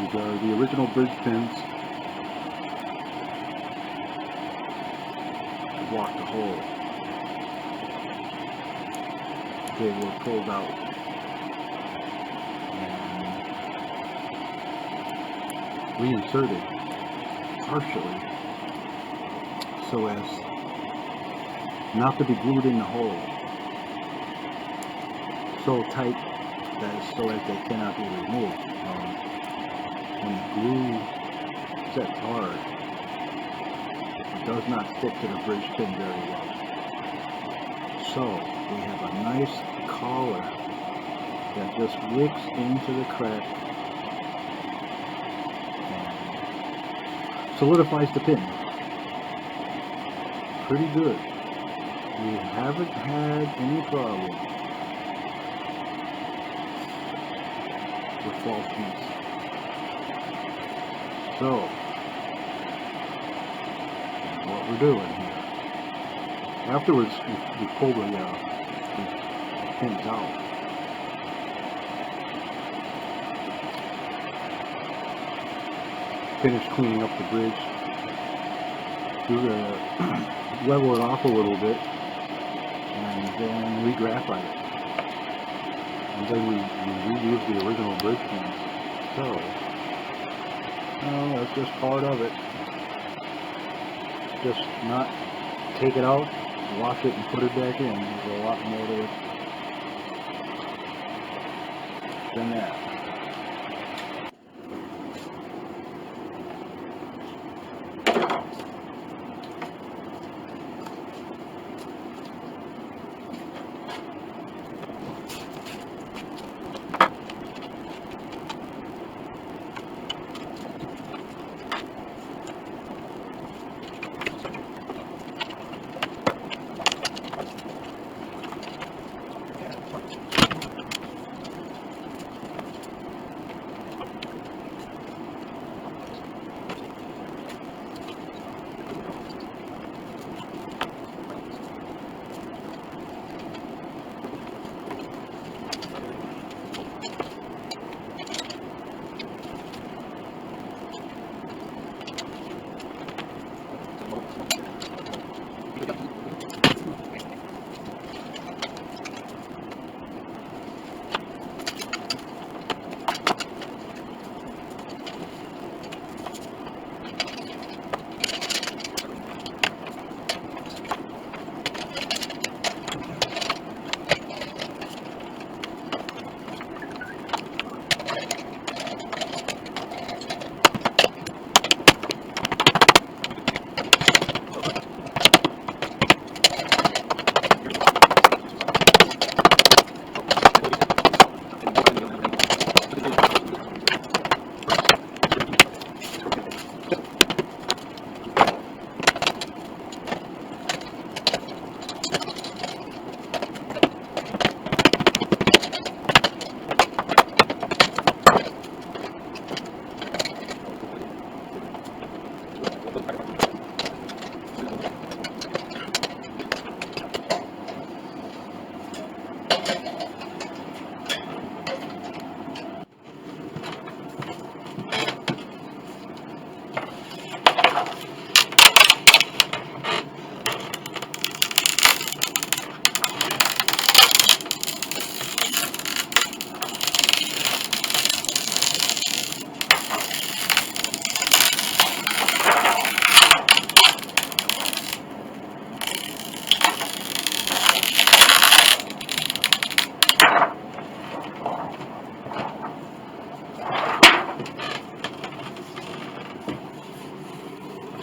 These are the original bridge pins. Block the hole. They were pulled out and reinserted partially so as not to be glued in the hole so tight that so as they cannot be removed. When the glue sets hard, it does not stick to the bridge pin very well. So we have a nice collar that just wicks into the crack and solidifies the pin. Pretty good. We haven't had any problem with false beats. So, what we're doing here. Afterwards, we pull the pins out. Finish cleaning up the bridge. We're going to level it off a little bit and then re-graphite it. And then we reuse the original bridge pins. So, that's just part of it. Just not take it out, wash it, and put it back in. There's a lot more to it than that.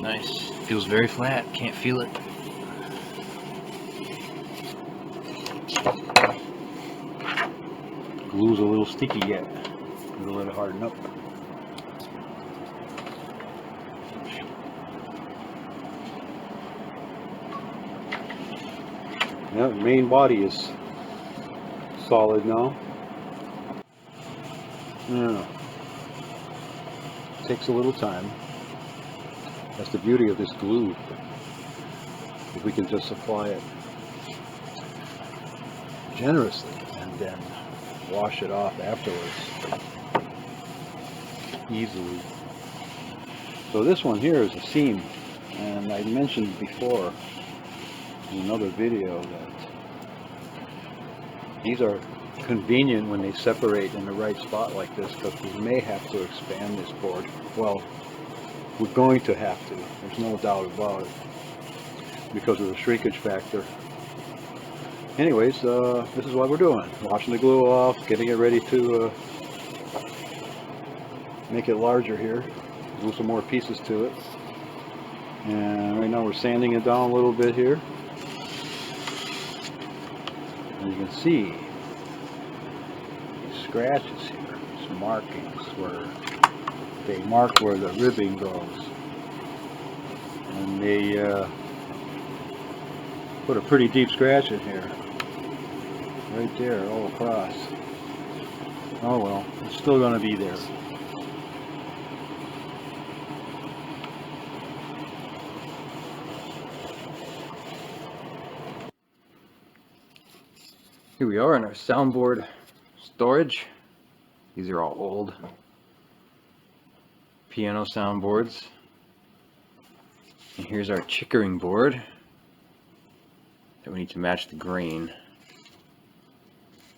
Nice. Feels very flat. Can't feel it. Glue's a little sticky yet. We'll let it harden up. Yeah, the main body is solid now. Yeah. Takes a little time. That's the beauty of this glue. If we can just apply it generously and then wash it off afterwards. easily. So this one here is a seam, and I mentioned before in another video that these are convenient when they separate in the right spot like this, because we may have to expand this board. Well, we're going to have to, there's no doubt about it, because of the shrinkage factor. Anyways, this is what we're doing. Washing the glue off, getting it ready to make it larger here. Glue some more pieces to it. And right now we're sanding it down a little bit here. And you can see these scratches here, these markings where they mark where the ribbing goes. And they put a pretty deep scratch in here. Right there, all across. Oh well, it's still going to be there. Here we are in our soundboard storage. These are all old piano soundboards. And here's our Chickering board that we need to match the grain.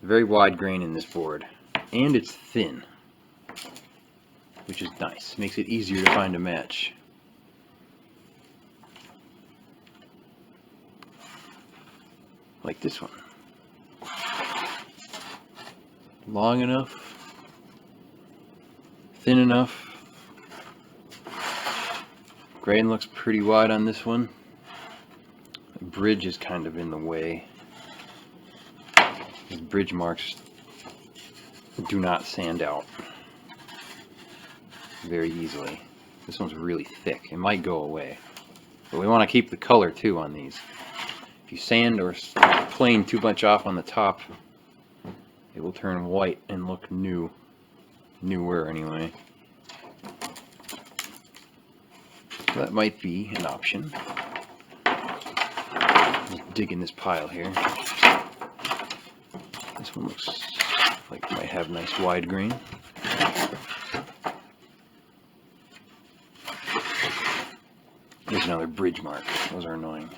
Very wide grain in this board, and it's thin, which is nice. Makes it easier to find a match. Like this one. Long enough, thin enough. Grain looks pretty wide on this one. The bridge is kind of in the way. These bridge marks do not sand out very easily. This one's really thick. It might go away, but we want to keep the color too on these. If you sand or plane too much off on the top, it will turn white and look newer anyway. So that might be an option. Let's dig in this pile here. This one looks like it might have nice wide grain. There's another bridge mark. Those are annoying.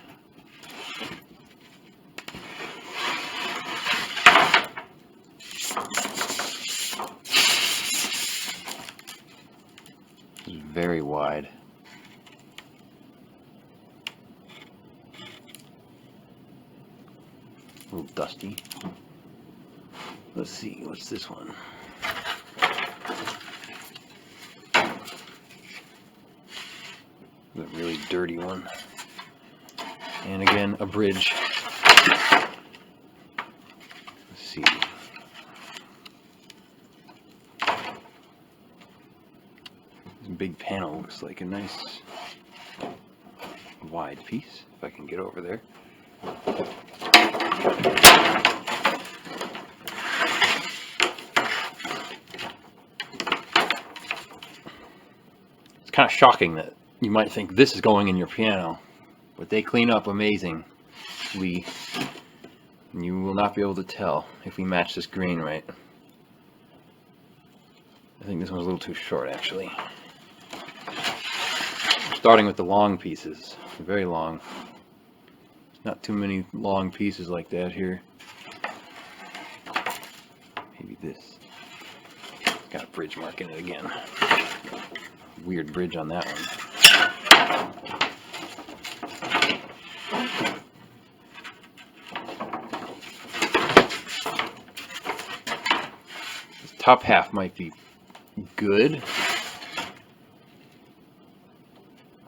This is very wide. A little dusty. Let's see, what's this one? A really dirty one. And again, a bridge. Let's see. This big panel looks like a nice wide piece, if I can get over there. It's kind of shocking that you might think this is going in your piano, but they clean up amazingly, and you will not be able to tell if we match this grain right. I think this one's a little too short, actually. Starting with the long pieces, very long. Not too many long pieces like that here. Maybe this. Got a bridge mark in it again. Weird bridge on that one. This top half might be good.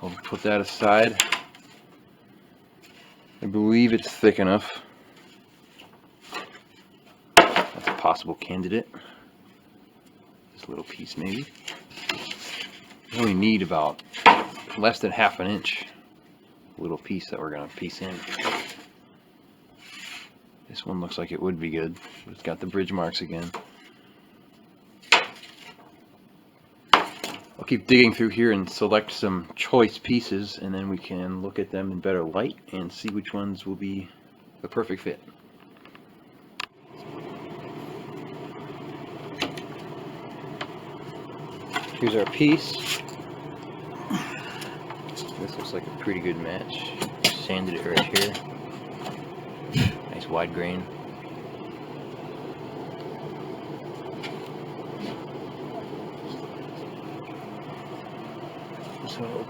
I'll put that aside. I believe it's thick enough. That's a possible candidate. This little piece maybe. We only need about less than ½ an inch. Little piece that we're going to piece in. This one looks like it would be good. It's got the bridge marks again. I'll keep digging through here and select some choice pieces, and then we can look at them in better light and see which ones will be the perfect fit. Here's our piece. This looks like a pretty good match. Sanded it right here. Nice wide grain. So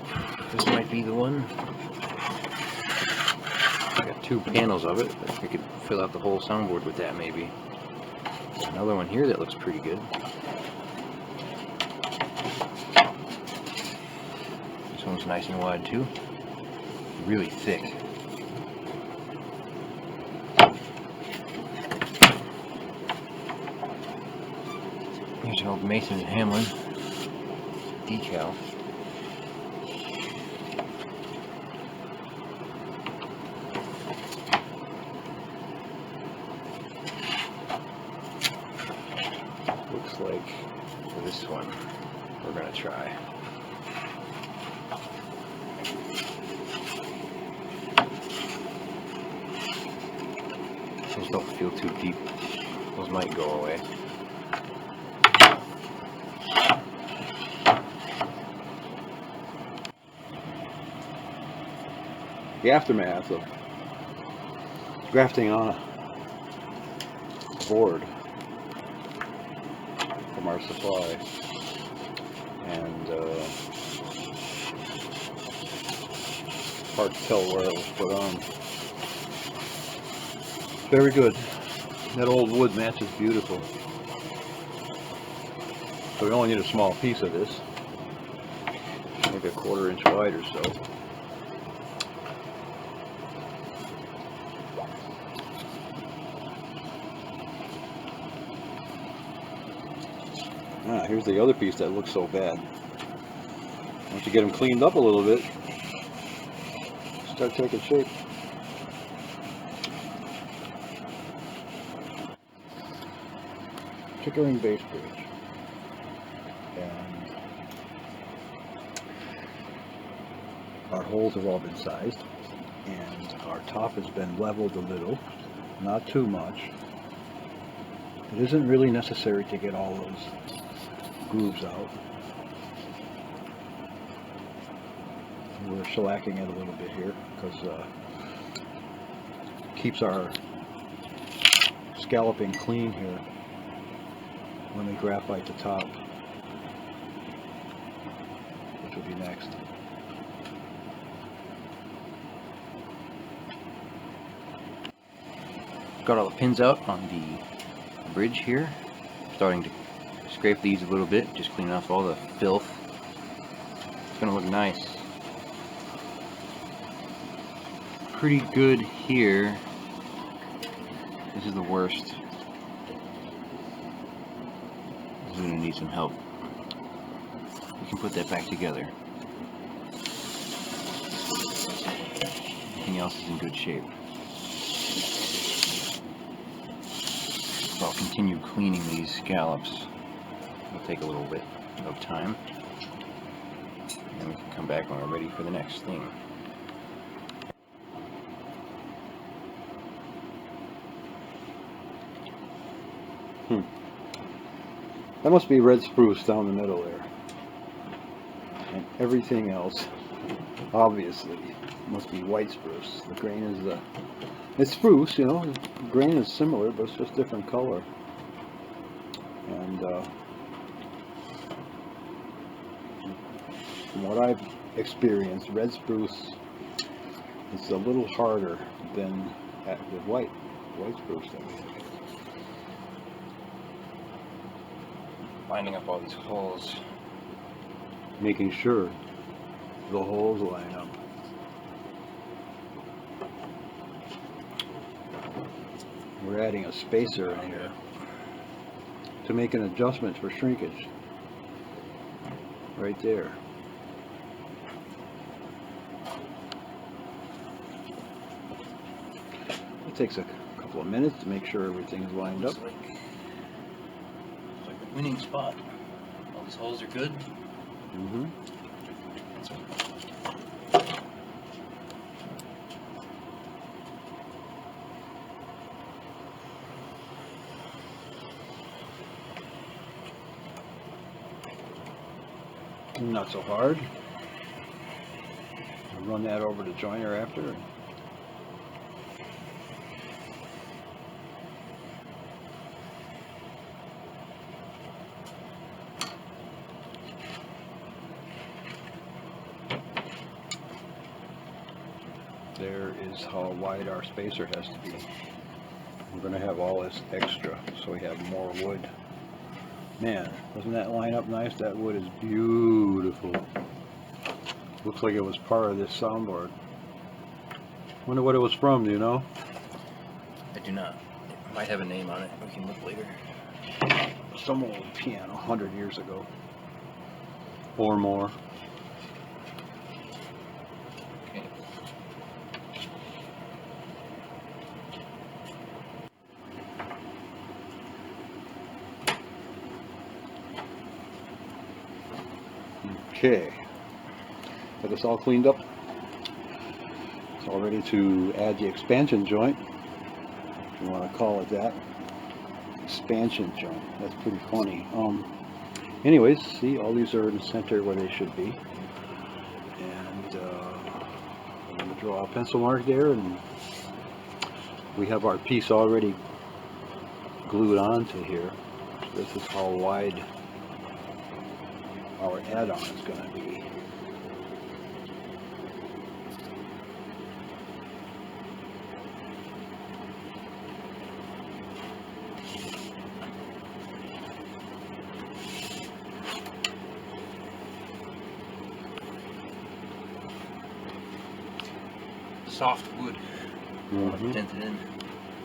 this might be the one. I got 2 panels of it. I could fill out the whole soundboard with that maybe. Another one here that looks pretty good. This one's nice and wide too. Really thick. Here's an old Mason and Hamlin decal. Looks like for this one we're gonna try. Those don't feel too deep. Those might go away. The aftermath of grafting on a board from our supply, and hard to tell where it was put on. Very good. That old wood matches beautiful. So we only need a small piece of this, maybe a 1/4 inch wide or so. Ah, here's the other piece that looks so bad. Once you get them cleaned up a little bit, start taking shape. Chickering base bridge, and our holes have all been sized, and our top has been leveled a little, not too much. It isn't really necessary to get all those grooves out. We're shellacking it a little bit here because keeps our scalloping clean here when we graphite the top, which will be next. Got all the pins out on the bridge here. Starting to scrape these a little bit, just clean off all the filth. It's gonna look nice. Pretty good here. This is the worst. This is gonna need some help. We can put that back together. Everything else is in good shape. So I'll continue cleaning these scallops. It'll take a little bit of time. And then we can come back when we're ready for the next thing. That must be red spruce down the middle there. And everything else, obviously, must be white spruce. The grain is, it's spruce, you know, the grain is similar, but it's just different color. And from what I've experienced, red spruce is a little harder than the white spruce that we have. Lining up all these holes. Making sure the holes line up. We're adding a spacer in here to make an adjustment for shrinkage. Right there. It takes a couple of minutes to make sure everything's lined up. It's like the winning spot. All these holes are good. Mm-hmm. Not so hard. I'll run that over the joiner after. There is how wide our spacer has to be. We're going to have all this extra so we have more wood. Man, doesn't that line up nice? That wood is beautiful. Looks like it was part of this soundboard. Wonder what it was from, do you know? I do not. It might have a name on it. We can look later. Some old piano, 100 years ago. Or more. Okay. Okay. Got this all cleaned up. It's all ready to add the expansion joint, if you want to call it that. Expansion joint. That's pretty funny. Anyways, see, all these are in the center where they should be. And I'm going to draw a pencil mark there, and we have our piece already glued onto here. So this is how wide our add-on is going to be. Soft wood. Dented in.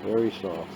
Very soft.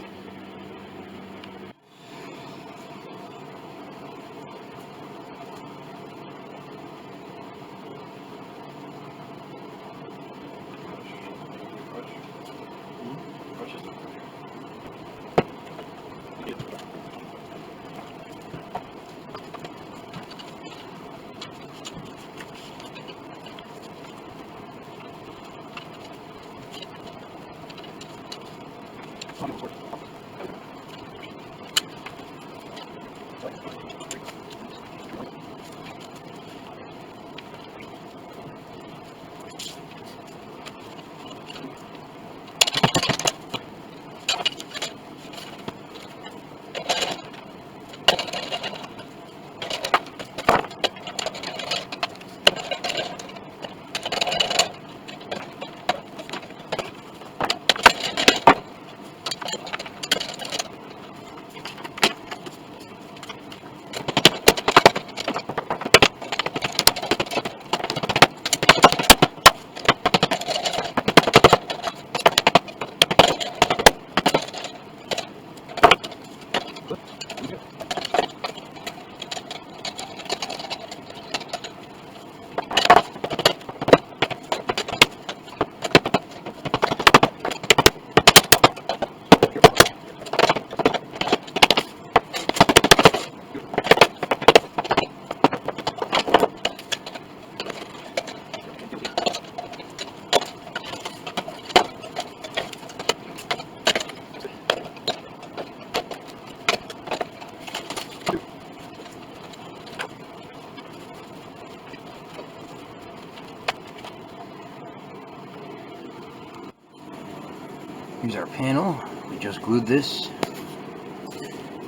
Here's our panel. We just glued this.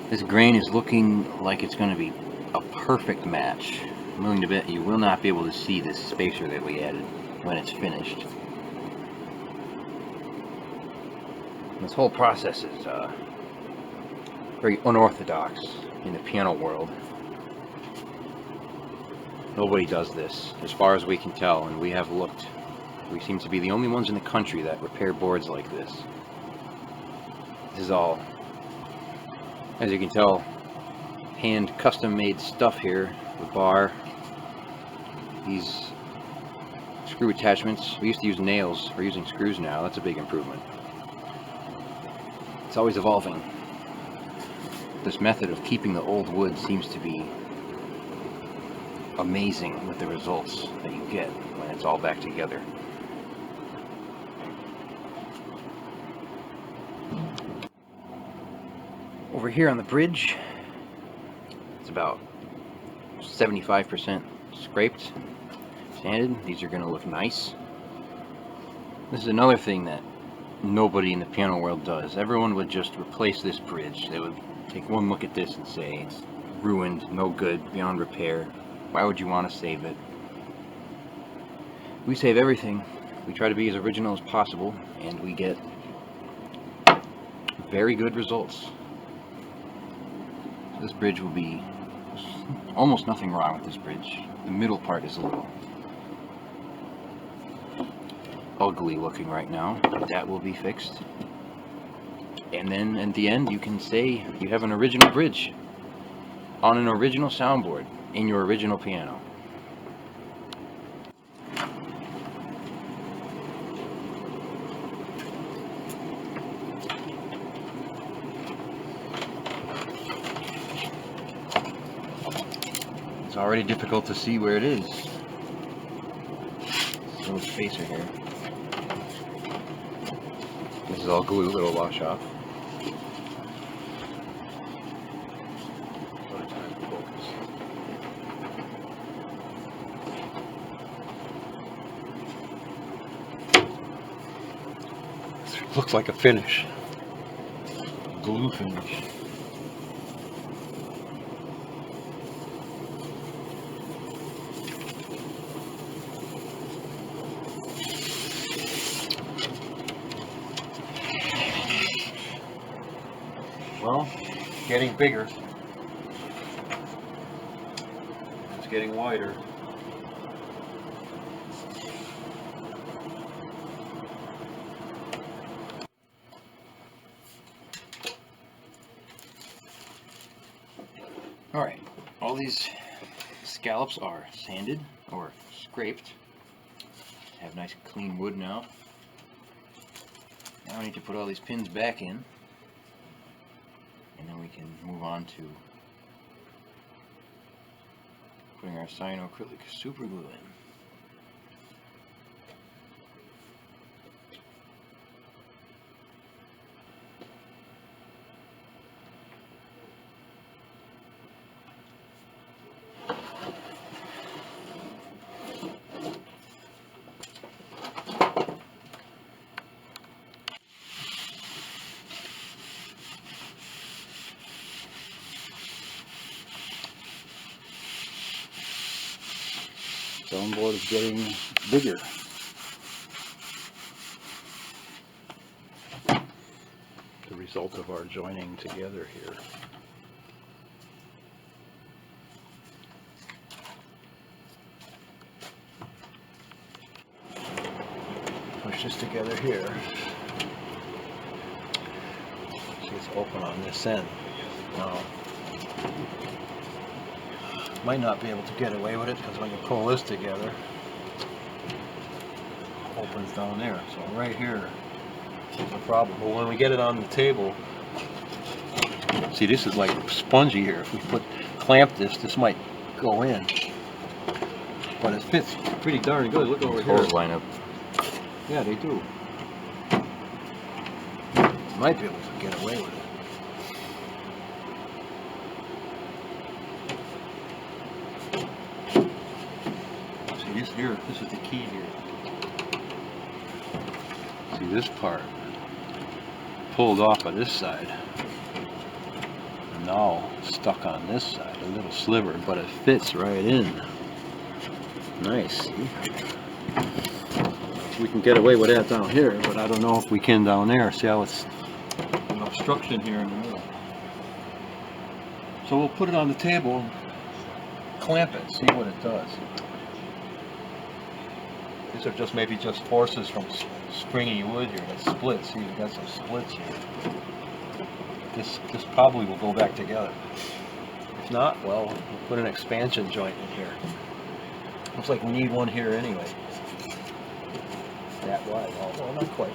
This grain is looking like it's going to be a perfect match. I'm willing to bet you will not be able to see this spacer that we added when it's finished. This whole process is very unorthodox in the piano world. Nobody does this, as far as we can tell, and we have looked. We seem to be the only ones in the country that repair boards like this. This is all, as you can tell, hand custom made stuff here. The bar, these screw attachments. We used to use nails, we're using screws now. That's a big improvement. It's always evolving. This method of keeping the old wood seems to be amazing with the results that you get when it's all back together. Over here on the bridge, it's about 75% scraped, sanded. These are going to look nice. This is another thing that nobody in the piano world does. Everyone would just replace this bridge. They would take one look at this and say it's ruined, no good, beyond repair. Why would you want to save it? We save everything. We try to be as original as possible, and we get very good results. This bridge will be almost nothing wrong with this bridge. The middle part is a little ugly looking right now, but that will be fixed. And then at the end you can say you have an original bridge on an original soundboard in your original piano. It's already difficult to see where it is. This little spacer here. This is all glue that'll wash off. Looks like a finish. Glue finish. Well, getting bigger. It's getting wider. Alright, all these scallops are sanded or scraped. Have nice clean wood now. Now I need to put all these pins back in, and then we can move on to putting our cyanoacrylic super glue in. Soundboard is getting bigger. The result of our joining together here. Push this together here. See, it's open on this end. Now, might not be able to get away with it because when you pull this together, it opens down there. So right here is a problem. But when we get it on the table, see, this is like spongy here. If we clamp this, this might go in. But it fits pretty darn good. Look over here. Holes line up. Yeah, they do. Might be able to get away with it. This here, this is the key here. See, this part pulled off of this side, and now stuck on this side, a little sliver, but it fits right in. Nice. See? We can get away with that down here, but I don't know if we can down there. See how it's an obstruction here in the middle. So we'll put it on the table and clamp it, see what it does. These are just maybe just forces from springy wood here that split. See, we've got some splits here. This probably will go back together. If not, well, we'll put an expansion joint in here. Looks like we need one here anyway. That wide. Oh, well, not quite.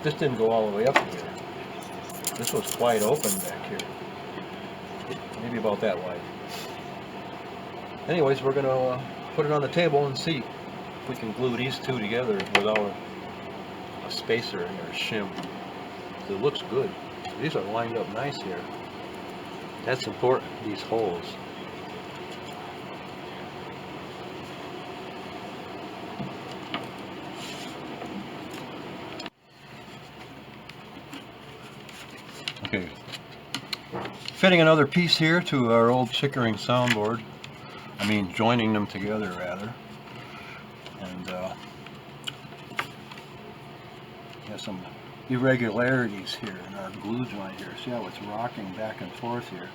This didn't go all the way up here. This was quite open back here. Maybe about that wide. Anyways, we're going to put it on the table and see if we can glue these two together without a spacer in there, a shim. It looks good. These are lined up nice here. That's important, these holes. Okay. Fitting another piece here to our old Chickering soundboard. I mean, joining them together rather. And have some irregularities here in our glue joint here. See how it's rocking back and forth here.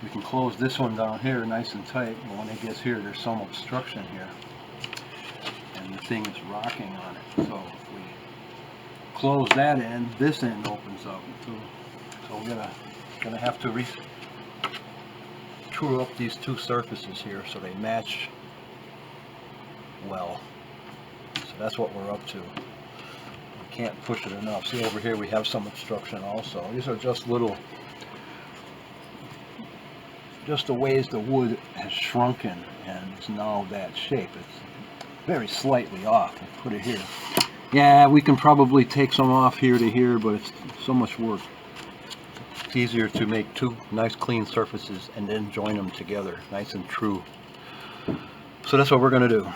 We can close this one down here nice and tight, but when it gets here, there's some obstruction here. And the thing is rocking on it. So if we close that end, this end opens up. So we're gonna have to true up these two surfaces here so they match well. So that's what we're up to. We can't push it enough. See over here we have some obstruction also. These are just the ways the wood has shrunken and is now that shape. It's very slightly off. I'll put it here. Yeah, we can probably take some off here to here, but it's so much work. It's easier to make two nice clean surfaces and then join them together nice and true. So that's what we're going to do.